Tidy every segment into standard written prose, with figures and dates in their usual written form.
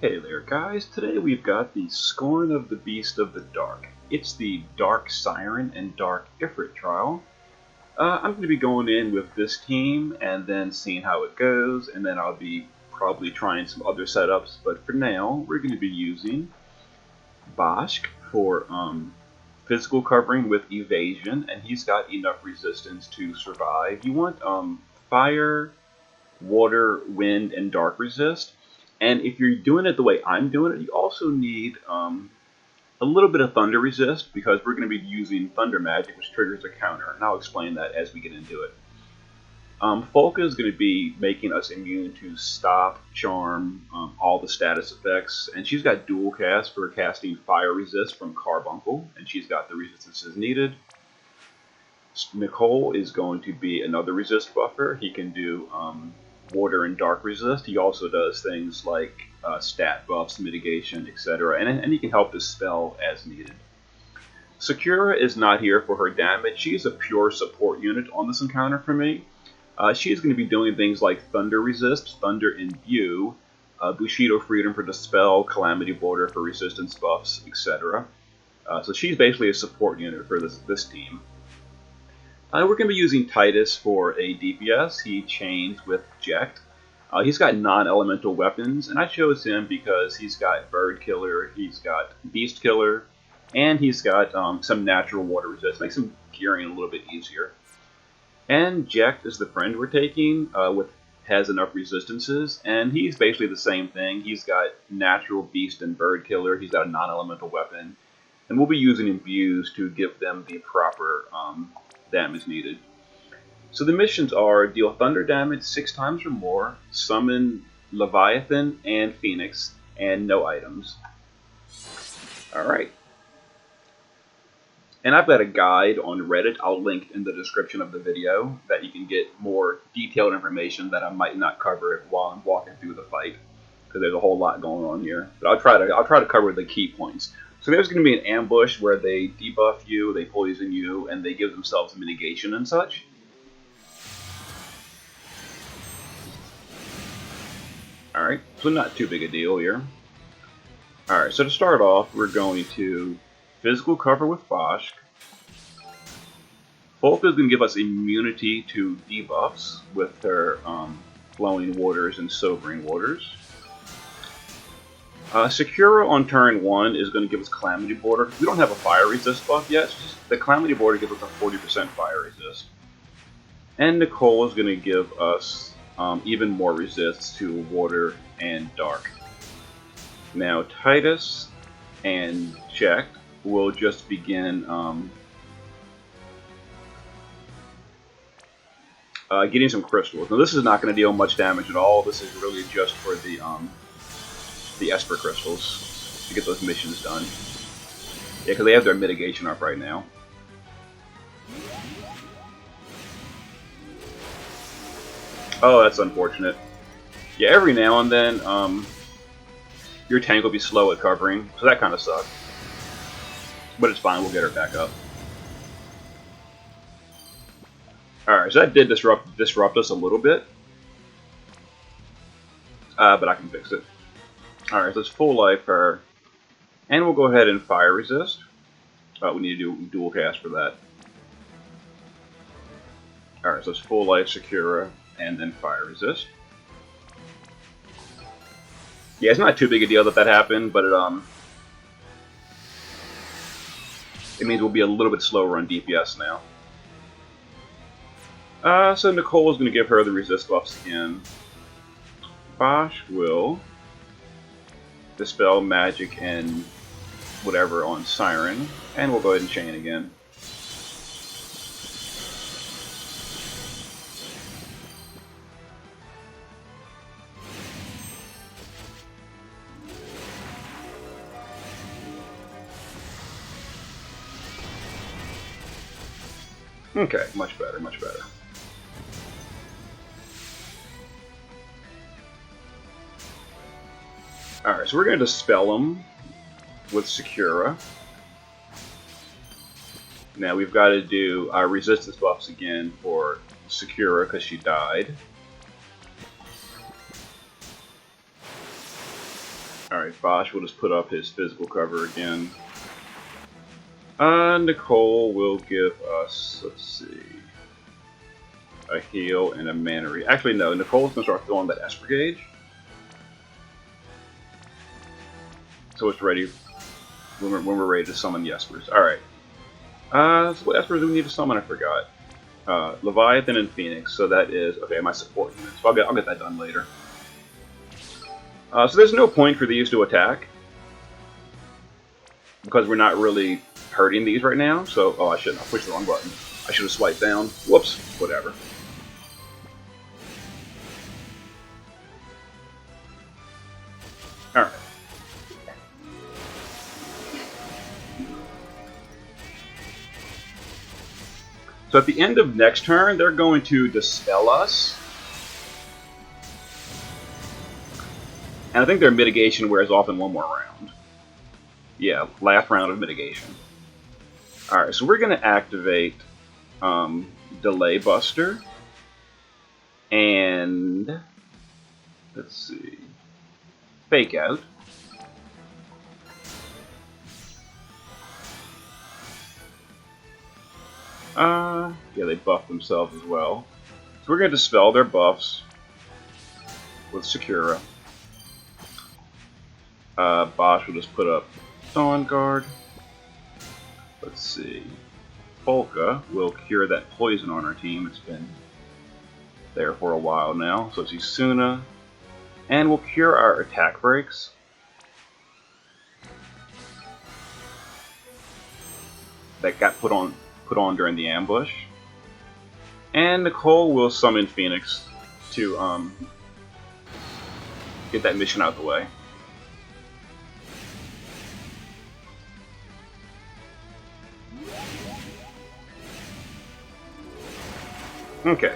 Hey there guys, today we've got the Scorn of the Beast of the Dark. It's the Dark Siren and Dark Ifrit trial. I'm going to be going in with this team and then seeing how it goes, and then I'll be probably trying some other setups, but for now we're going to be using Bosch for physical covering with evasion, and he's got enough resistance to survive. You want fire, water, wind, and dark resist. And if you're doing it the way I'm doing it, you also need a little bit of thunder resist, because we're going to be using thunder magic, which triggers a counter. And I'll explain that as we get into it. Folka is going to be making us immune to stop, charm, all the status effects. And she's got dual cast for casting fire resist from Carbuncle, and she's got the resistances needed. Nicole is going to be another resist buffer. He can do water and dark resist. He also does things like stat buffs, mitigation, etc. And he can help dispel as needed. Sakura is not here for her damage. She is a pure support unit on this encounter for me. She is going to be doing things like thunder resist, thunder imbue, Bushido freedom for dispel, calamity border for resistance buffs, etc. So she's basically a support unit for this team. We're going to be using Titus for a DPS. He chains with Jekt. He's got non-elemental weapons, and I chose him because he's got Bird Killer, he's got Beast Killer, and he's got some natural water resist. Makes him gearing a little bit easier. And Jekt is the friend we're taking, has enough resistances, and he's basically the same thing. He's got natural Beast and Bird Killer, he's got a non-elemental weapon, and we'll be using imbues to give them the proper damage needed. So the missions are deal thunder damage 6 times or more, summon Leviathan and Phoenix, and no items. Alright. And I've got a guide on Reddit, I'll link in the description of the video, that you can get more detailed information that I might not cover while I'm walking through the fight, because there's a whole lot going on here. But I'll try to cover the key points. So there's going to be an ambush where they debuff you, they poison you, and they give themselves mitigation and such. Alright, so not too big a deal here. Alright, so to start off, we're going to physical cover with Bosch. Folka is going to give us immunity to debuffs with her Flowing Waters and Sobering Waters. Sakura on turn 1 is going to give us Calamity Border. We don't have a fire resist buff yet, so just the Calamity Border gives us a 40% fire resist. And Nicole is going to give us even more resists to water and dark. Now Titus and Jekt will just begin getting some crystals. Now this is not going to deal much damage at all. This is really just for the Esper crystals to get those missions done. Yeah, because they have their mitigation up right now. Oh, that's unfortunate. Yeah, every now and then your tank will be slow at covering, so that kind of sucks. But it's fine, we'll get her back up. Alright, so that did disrupt us a little bit. But I can fix it. Alright, so let's full life her. And we'll go ahead and fire resist. We need to do dual cast for that. Alright, so let's full life Sakura and then fire resist. Yeah, it's not too big a deal that happened, but it means we'll be a little bit slower on DPS now. So Nicole is going to give her the resist buffs again. Bosch will dispel magic and whatever on Siren, and we'll go ahead and chain again. Okay, much better, much better. Alright, so we're going to dispel them with Sakura. Now we've got to do our resistance buffs again for Sakura because she died. Alright, Bosch will just put up his physical cover again. Nicole will give us, let's see, a heal and a mana re. Actually, no, Nicole's going to start throwing that Esper Gauge. So it's ready when we're ready to summon the Espers. Alright. So what Espers do we need to summon? I forgot. Leviathan and Phoenix, so that is, okay, my support units. So I'll get that done later. So there's no point for these to attack, because we're not really hurting these right now, so, oh, I shouldn't have pushed the wrong button. I should have swiped down. Whoops, whatever. Alright. So at the end of next turn, they're going to dispel us. And I think their mitigation wears off in one more round. Yeah, last round of mitigation. Alright, so we're going to activate Delay Buster. And let's see. Fake Out. Yeah, they buffed themselves as well. So we're going to dispel their buffs with Sakura. Bosch will just put up Dawn Guard. Let's see. Polka will cure that poison on our team. It's been there for a while now. So it's Isuna. And we'll cure our attack breaks. That got put on during the ambush. And Nicole will summon Phoenix to get that mission out of the way. Okay.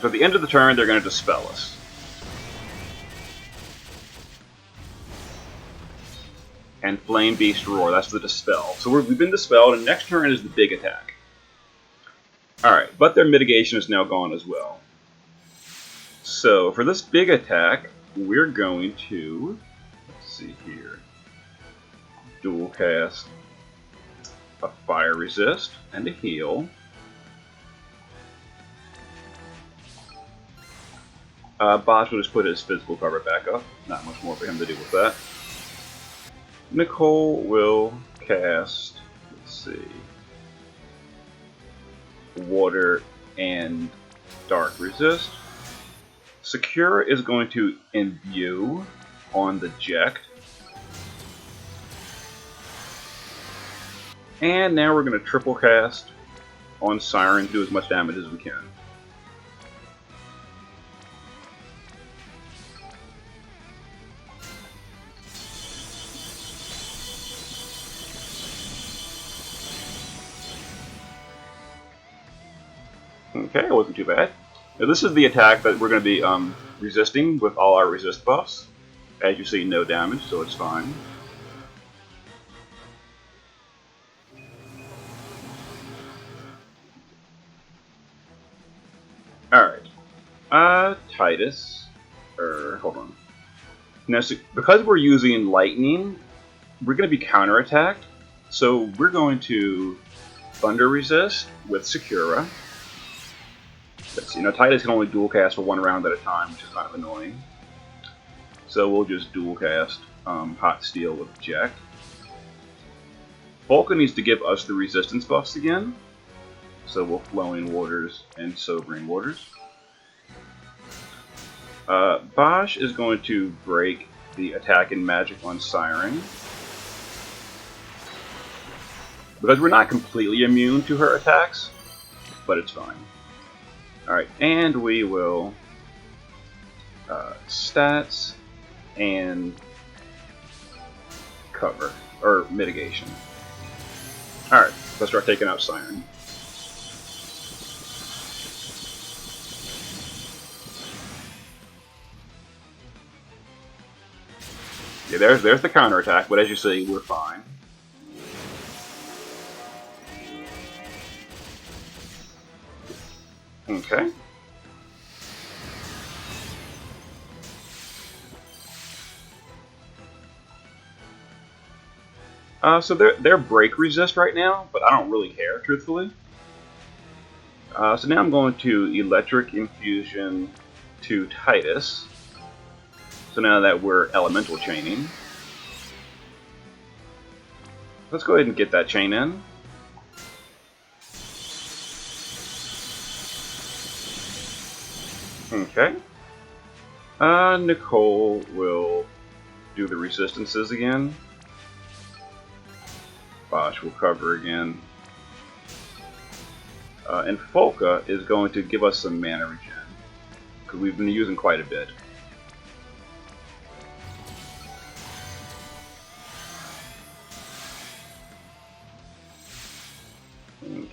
So at the end of the turn, they're going to dispel us. And Flame Beast Roar, that's the dispel. So we've been dispelled, and next turn is the big attack. Alright, but their mitigation is now gone as well. So for this big attack, we're going to, let's see here, dual cast a Fire Resist and a heal. Bosch will just put his physical cover back up. Not much more for him to do with that. Nicole will cast, let's see, Water and Dark Resist. Sakura is going to Imbue on the Ject. And now we're going to triple cast on Siren to do as much damage as we can. Okay, it wasn't too bad. Now this is the attack that we're going to be resisting with all our resist buffs. As you see, no damage, so it's fine. Alright. Titus. Hold on. Now, so because we're using lightning, we're going to be counterattacked. So we're going to Thunder Resist with Sakura. You know, Titus can only dual cast for one round at a time, which is kind of annoying. So we'll just dual cast Hot Steel with Ject. Volca needs to give us the resistance buffs again. So we'll Flowing Waters and Sobering Waters. Bosch is going to break the attack and magic on Siren. Because we're not completely immune to her attacks, but it's fine. Alright, and we will stats and cover, or mitigation. Alright, let's start taking out Siren. Yeah, there's the counterattack, but as you see, we're fine. Okay. So they're break resist right now, but I don't really care, truthfully. So now I'm going to Electric Infusion to Titus. So now that we're elemental chaining, let's go ahead and get that chain in. Okay. Nicole will do the resistances again. Bosch will cover again. And Folka is going to give us some mana regen, because we've been using quite a bit.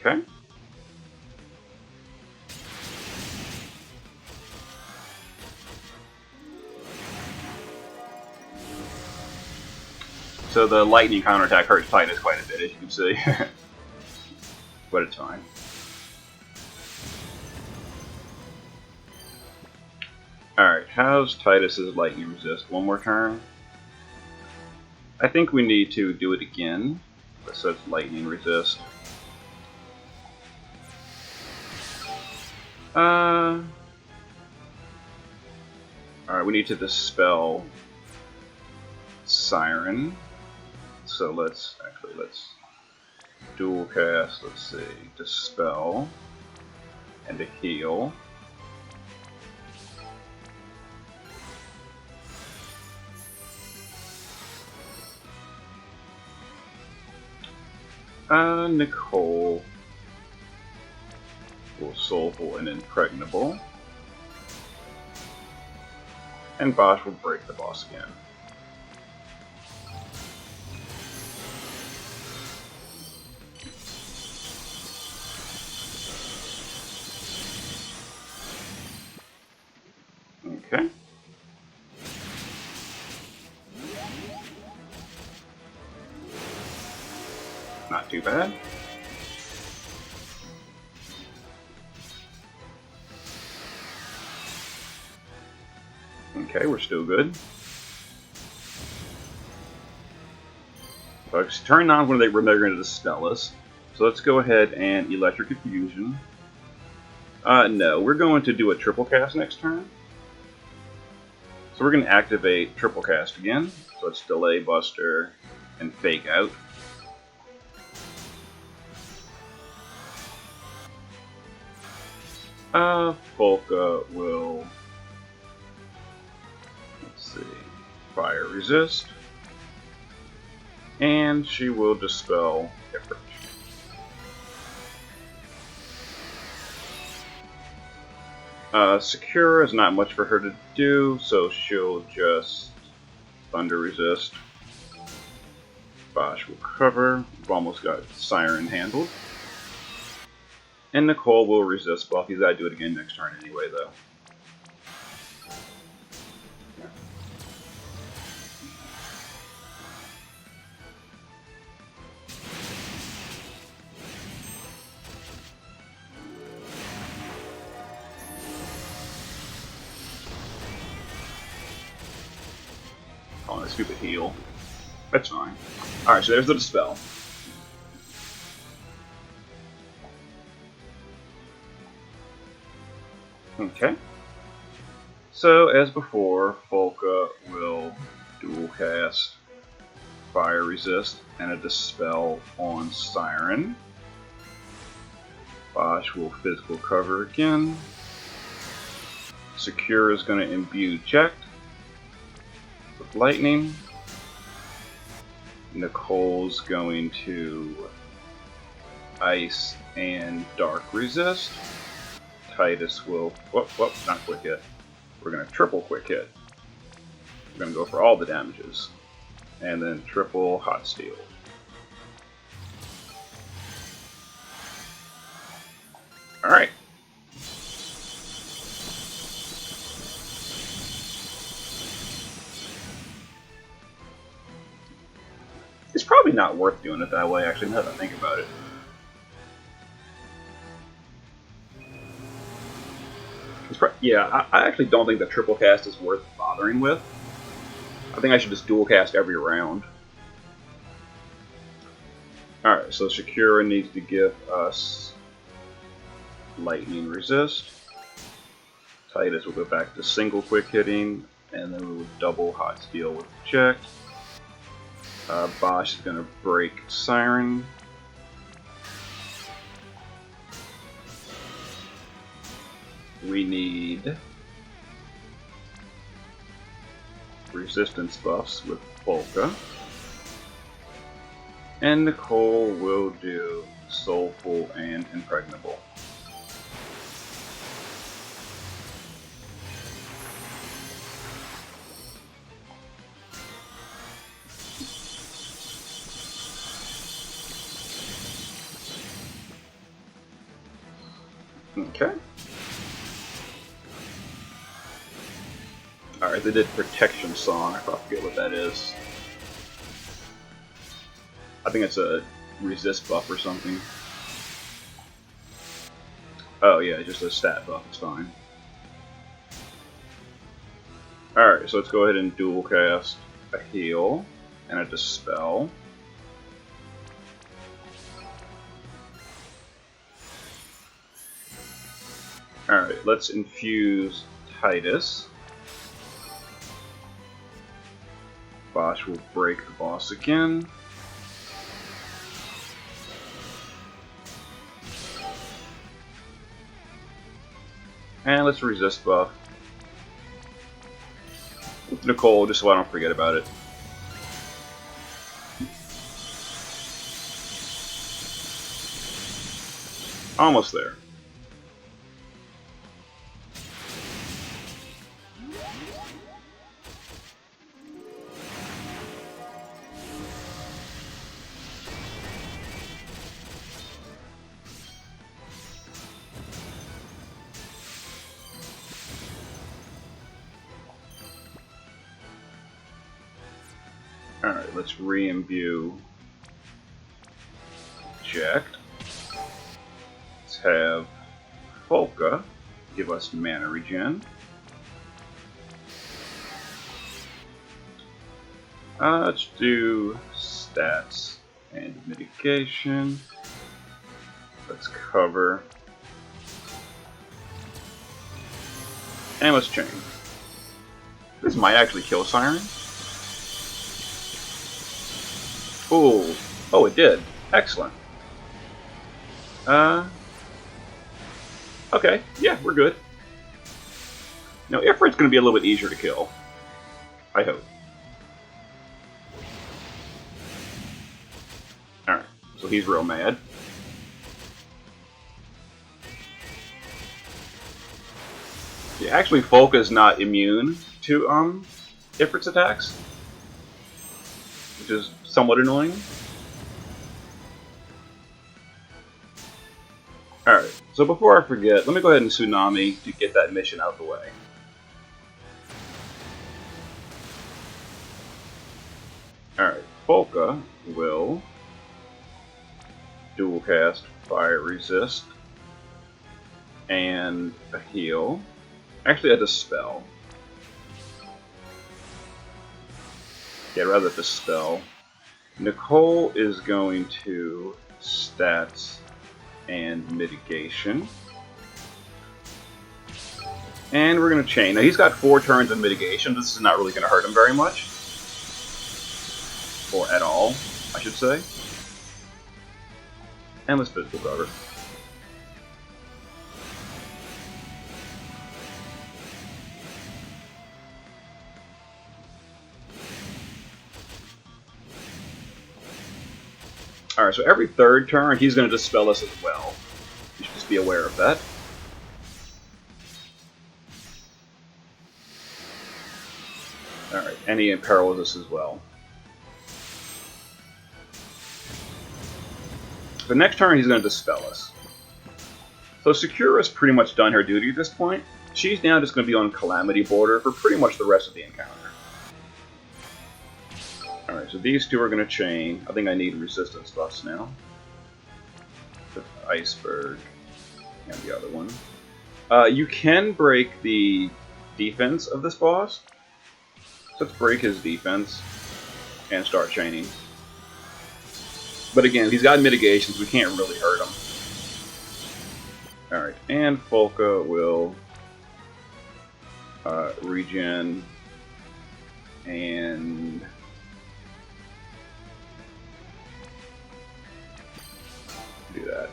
Okay. So the lightning counterattack hurts Titus quite a bit, as you can see. But it's fine. Alright, how's Titus's lightning resist? One more turn? I think we need to do it again. So it's lightning resist. Alright, we need to dispel Siren. So let's dual cast, let's see, dispel and a heal. Nicole will Soulful and Impregnable. And Bosch will break the boss again. Okay. Not too bad. Okay, we're still good. So turn on when they're going to dispel us. So let's go ahead and Electric Infusion. No, we're going to do a triple cast next turn. So we're going to activate triple cast again. So it's Delay, Buster, and Fake Out. Folka will, let's see, Fire Resist, and she will Dispel Effort. Secure is not much for her to do, so she'll just Thunder Resist. Bosch will cover. We've almost got Siren handled. And Nicole will resist buff. He's got to do it again next turn anyway, though. Oh, that stupid heal. That's fine. Alright, so there's the Dispel. Okay. So, as before, Folka will dual cast Fire Resist and a Dispel on Siren. Bosch will physical cover again. Secure is going to imbue Jack with Lightning. Nicole's going to Ice and Dark Resist. Titus will, not quick hit. We're going to triple quick hit. We're going to go for all the damages. And then triple Hot Steel. Alright. It's probably not worth doing it that way, actually, now that I think about it. Yeah, I actually don't think the triple cast is worth bothering with. I think I should just dual cast every round. Alright, so Sakura needs to give us lightning resist. Titus will go back to single quick hitting, and then we will double hot steel with project. Bosch is going to break Siren. We need resistance buffs with Polka. And Nicole will do Soulful and Impregnable. Okay. Alright, they did Protection Song. I forget what that is. I think it's a resist buff or something. Oh yeah, just a stat buff, it's fine. Alright, so let's go ahead and dual cast a heal and a dispel. Alright, let's infuse Titus. Bosch will break the boss again. And let's resist buff with Nicole, just so I don't forget about it. Almost there. Alright, let's re-imbue Jacked. Let's have Polka give us mana regen. Let's do stats and mitigation. Let's cover. And let's chain. This might actually kill Siren. Ooh. Oh, it did. Excellent. Okay. Yeah, we're good. Now, Ifrit's going to be a little bit easier to kill. I hope. Alright. So he's real mad. Yeah, actually, Folka is not immune to Ifrit's attacks, which is somewhat annoying. Alright, so before I forget, let me go ahead and Tsunami to get that mission out of the way. Alright, Polka will dual cast Fire Resist and a heal. Actually, I dispel. Yeah, rather dispel. Nicole is going to stats and mitigation. And we're going to chain. Now, he's got 4 turns of mitigation. This is not really going to hurt him very much. Or at all, I should say. And let's physical cover. Alright, so every third turn, he's going to dispel us as well. You should just be aware of that. Alright, and he imperils us as well. The next turn, he's going to dispel us. So Sakura's pretty much done her duty at this point. She's now just going to be on Calamity border for pretty much the rest of the encounter. Alright, so these two are going to chain. I think I need resistance buffs now. The Iceberg and the other one. You can break the defense of this boss. So let's break his defense and start chaining. But again, he's got mitigations. We can't really hurt him. All right, and Folka will regen and do that.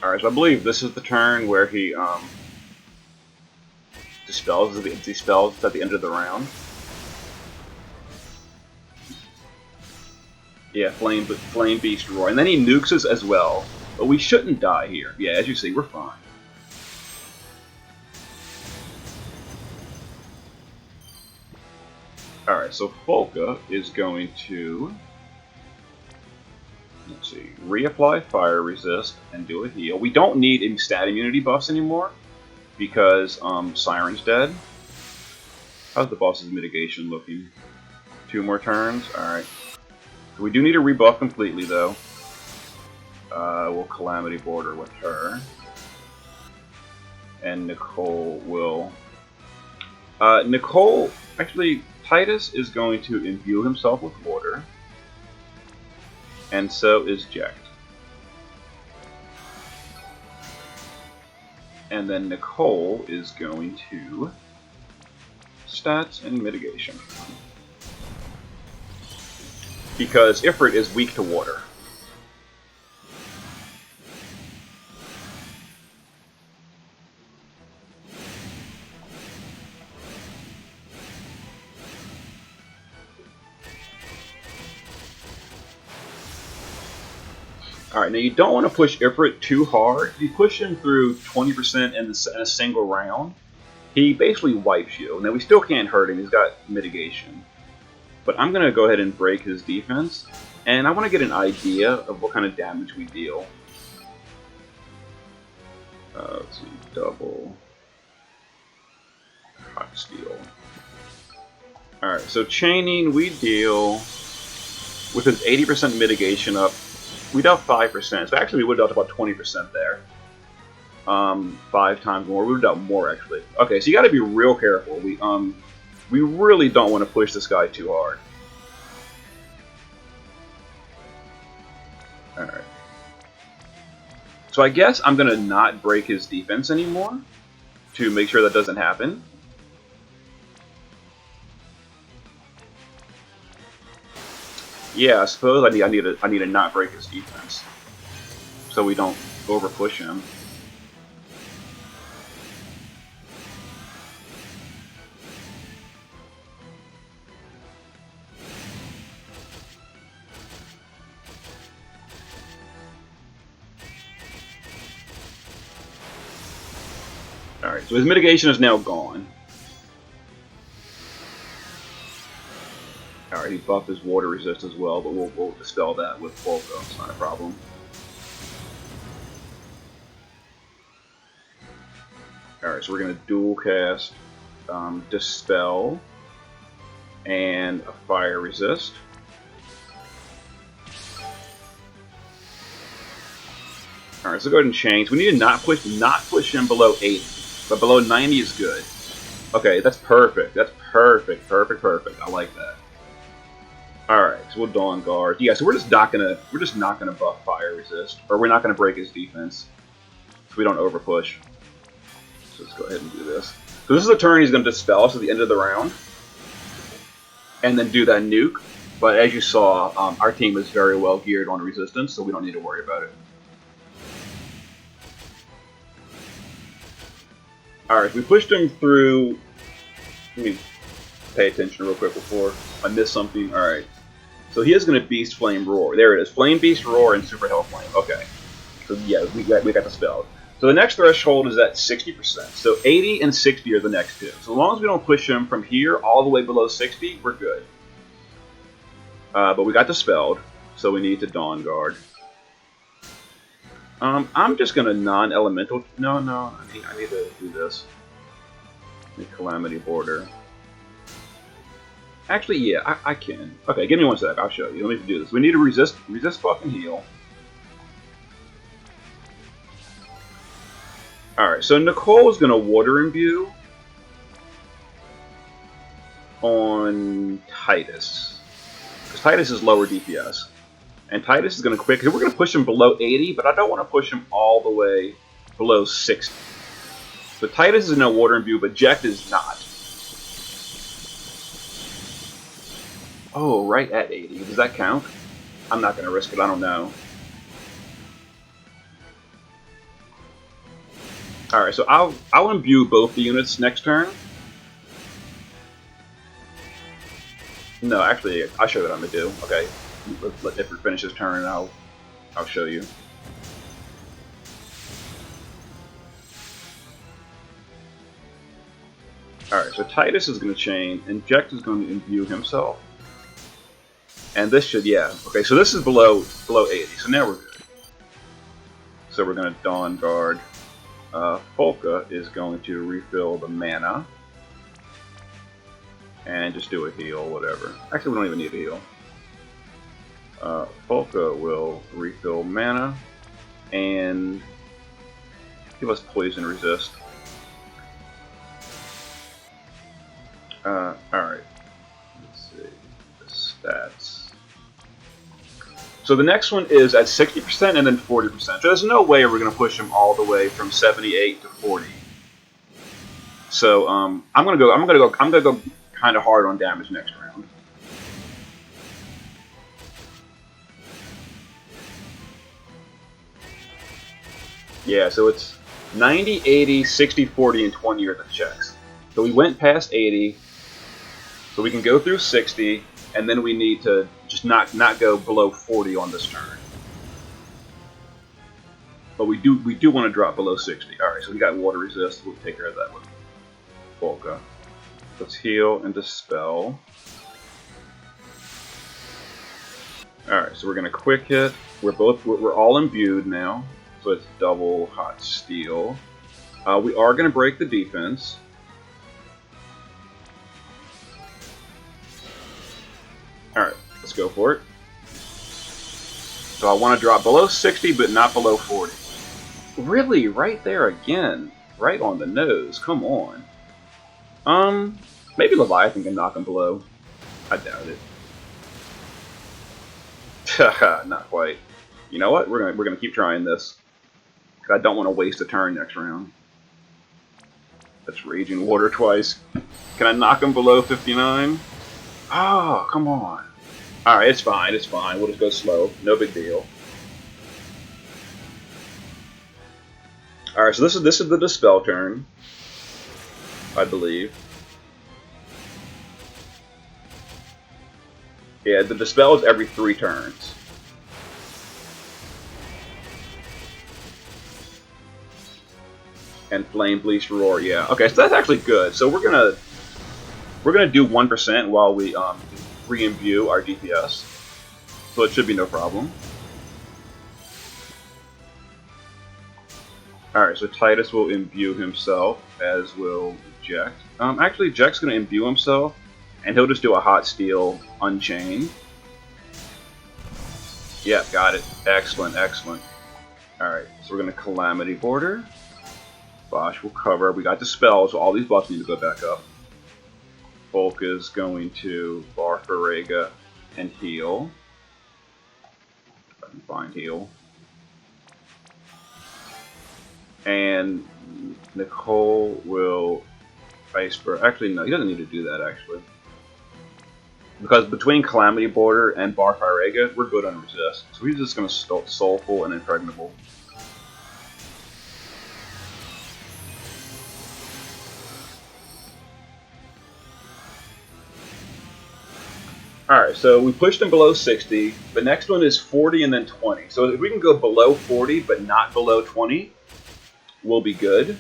Alright, so I believe this is the turn where he dispels at the end of the round. Yeah, Flame Beast Roar. And then he nukes us as well. But we shouldn't die here. Yeah, as you see, we're fine. Alright, so Folka is going to, let's see, reapply Fire Resist and do a heal. We don't need stat immunity buffs anymore because Siren's dead. How's the boss's mitigation looking? 2 more turns? Alright. We do need to rebuff completely though. We'll Calamity Border with her. And Nicole will... Nicole... Actually, Titus is going to imbue himself with water. And so is Jack. And then Nicole is going to stats and mitigation. Because Ifrit is weak to water. Alright, now you don't want to push Ifrit too hard. If you push him through 20% in a single round, he basically wipes you. Now we still can't hurt him, he's got mitigation. But I'm going to go ahead and break his defense, and I want to get an idea of what kind of damage we deal. Let's see, double hot steel. Alright, so chaining, we deal with his 80% mitigation up. We dealt 5%, so actually we would have dealt about 20% there. 5 times more. We would have dealt more actually. Okay, so you got to be real careful. We really don't want to push this guy too hard. Alright. So I guess I'm going to not break his defense anymore to make sure that doesn't happen. Yeah, I suppose I need to not break his defense so we don't over push him. Alright, so his mitigation is now gone. Alright, he buffed his water resist as well, but we'll dispel that with Volko, it's not a problem. Alright, so we're going to dual cast Dispel and a Fire Resist. Alright, so go ahead and change. We need to not push him below 80, but below 90 is good. Okay, that's perfect. That's perfect. Perfect. I like that. Alright, so we'll Dawn Guard. Yeah, so we're just not gonna buff Fire Resist. Or we're not gonna break his defense. So we don't over push. So let's go ahead and do this. So this is the turn he's gonna dispel us at the end of the round. And then do that nuke. But as you saw, our team is very well geared on resistance, so we don't need to worry about it. Alright, we pushed him through. Let me pay attention real quick before I miss something. Alright. So he is going to Beast Flame Roar. There it is. Flame Beast Roar and Super Hell Flame. Okay. So yeah, we got the spell. So the next threshold is at 60%. So 80 and 60 are the next two. So as long as we don't push him from here all the way below 60, we're good. But we got dispelled, so we need to Dawn Guard. I'm just gonna non-elemental. No, I need to do this. Calamity Border. Actually, yeah, I can. Okay, give me one sec. I'll show you. Let me do this. We need to resist buff and heal. Alright, so Nicole is going to Water Imbue on Titus. Because Titus is lower DPS. And Titus is going to quit, because we're going to push him below 80, but I don't want to push him all the way below 60. So Titus is no Water Imbue, but Jekt is not. Oh, right at 80. Does that count? I'm not going to risk it, I don't know. Alright, so I'll imbue both the units next turn. No, actually, I'll show you what I'm going to do. Okay, let Ifrit finish his turn and I'll show you. Alright, so Titus is going to chain, and Jekt is going to imbue himself. And this should, yeah. Okay, so this is below 80, so now we're good. So we're going to Dawn Guard. Polka is going to refill the mana. And just do a heal, whatever. Actually, we don't even need a heal. Polka will refill mana. And give us poison resist. Alright. Let's see. The stats. So the next one is at 60% and then 40%. So there's no way we're going to push him all the way from 78 to 40. So I'm gonna go kind of hard on damage next round. Yeah, so it's 90, 80, 60, 40, and 20 are the checks. So we went past 80, so we can go through 60, and then we need to just not go below 40 on this turn. But we do want to drop below 60. Alright, so we got water resist, we'll take care of that with Polka. Let's heal and dispel. Alright, so we're gonna quick hit. We're all imbued now. So it's double hot steel. We are gonna break the defense. Alright, let's go for it. So I want to drop below 60, but not below 40. Really? Right there again. Right on the nose. Come on. Maybe Leviathan can knock him below. I doubt it. Not quite. You know what? We're gonna keep trying this. I don't want to waste a turn next round. That's Raging Water twice. Can I knock him below 59? Oh, come on. Alright, it's fine, it's fine. We'll just go slow. No big deal. Alright, so this is the Dispel turn, I believe. Yeah, the Dispel is every 3 turns. And Flame Bleach Roar, yeah. Okay, so that's actually good. So we're gonna do 1% while we re-imbue our DPS. So it should be no problem. Alright, so Titus will imbue himself, as will Jekt. Actually, Jekt's going to imbue himself, and he'll just do a Hot Steel Unchained. Yep, got it. Excellent, excellent. Alright, so we're going to Calamity Border. Bosch will cover. We got the spell, so all these buffs need to go back up. Volk is going to Barfarega and heal. If I can find heal. And Nicole will Iceberg. Actually, no, he doesn't need to do that, actually. Because between Calamity Border and Barfarega, we're good on resist. So he's just going to Soulful and Impregnable. Alright, so we pushed him below 60. The next one is 40 and then 20. So if we can go below 40 but not below 20, we'll be good.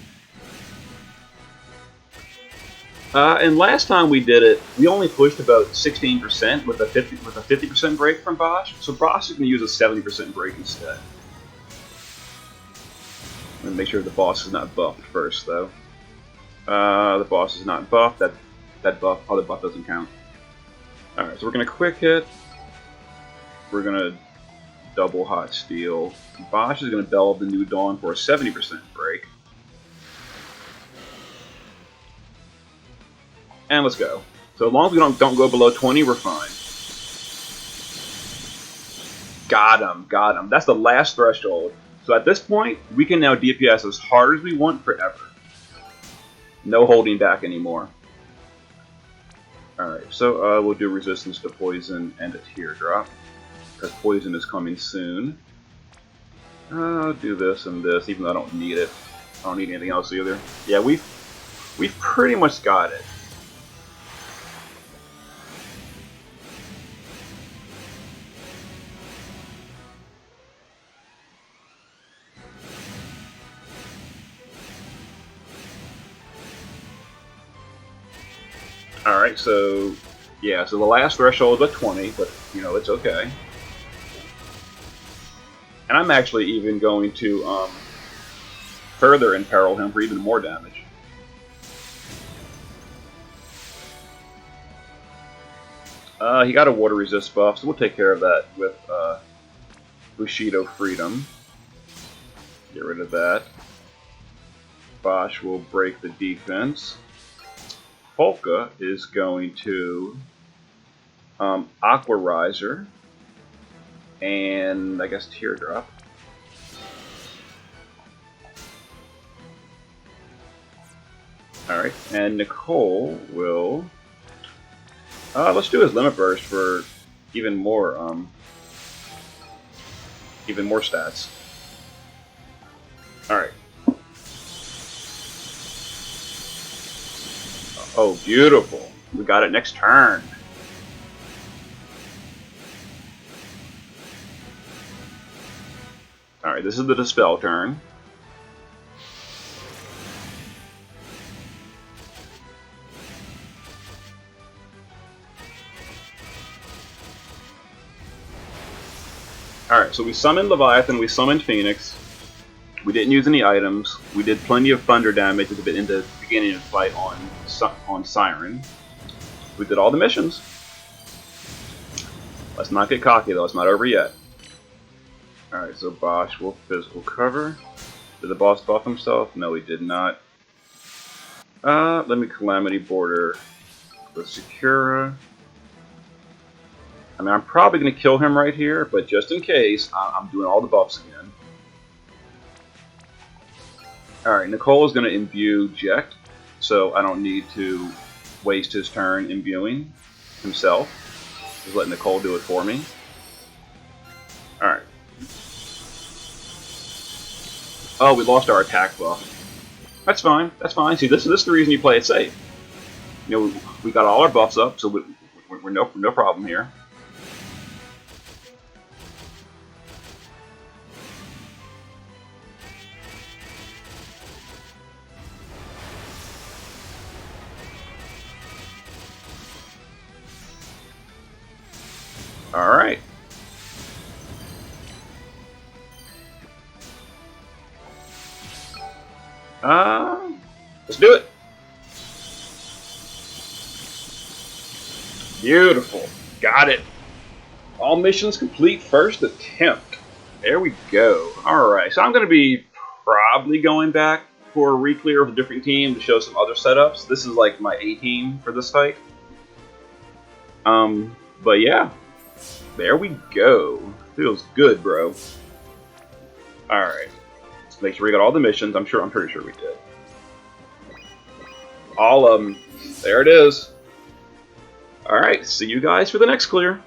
And last time we did it, we only pushed about 16% with a 50% break from Bosch. So Bosch is going to use a 70% break instead. And make sure the boss is not buffed first, though. The boss is not buffed. That other buff doesn't count. Alright, so we're going to quick hit. We're going to double hot steel. Bosch is going to Bell of the New Dawn for a 70% break. And let's go. So as long as we don't go below 20, we're fine. Got him, got him. That's the last threshold. So at this point, we can now DPS as hard as we want forever. No holding back anymore. Alright, so we'll do resistance to poison and a teardrop. Because poison is coming soon. I'll do this and this, even though I don't need it. I don't need anything else either. Yeah, we've pretty much got it. Alright, so yeah, so the last threshold is at 20, but you know, it's okay. And I'm actually even going to further imperil him for even more damage. He got a water resist buff, so we'll take care of that with Bushido Freedom. Get rid of that. Bosch will break the defense. Polka is going to Aqua Riser and I guess Teardrop. Alright, and Nicole will let's do his Limit Burst for even more stats. Alright. Oh, beautiful. We got it next turn. Alright, this is the Dispel turn. Alright, so we summoned Leviathan, we summoned Phoenix. We didn't use any items. We did plenty of thunder damage at the beginning of the fight on Siren. We did all the missions. Let's not get cocky though, it's not over yet. Alright, so Bosch will physical cover. Did the boss buff himself? No, he did not. Let me Calamity Border with Sakura. I mean, I'm probably going to kill him right here, but just in case, I'm doing all the buffs again. Alright, Nicole is going to imbue Jekt, so I don't need to waste his turn imbuing himself. Just let Nicole do it for me. Alright. Oh, we lost our attack buff. That's fine, that's fine. See, this is the reason you play it safe. You know, we got all our buffs up, so we're no problem here. Alright. Let's do it. Beautiful. Got it. All missions complete first attempt. There we go. Alright, so I'm going to be probably going back for a re-clear of a different team to show some other setups. This is like my A team for this fight. But yeah. There we go. Feels good, bro. Alright. Make sure we got all the missions. I'm pretty sure we did. All of them. There it is. Alright, see you guys for the next clear.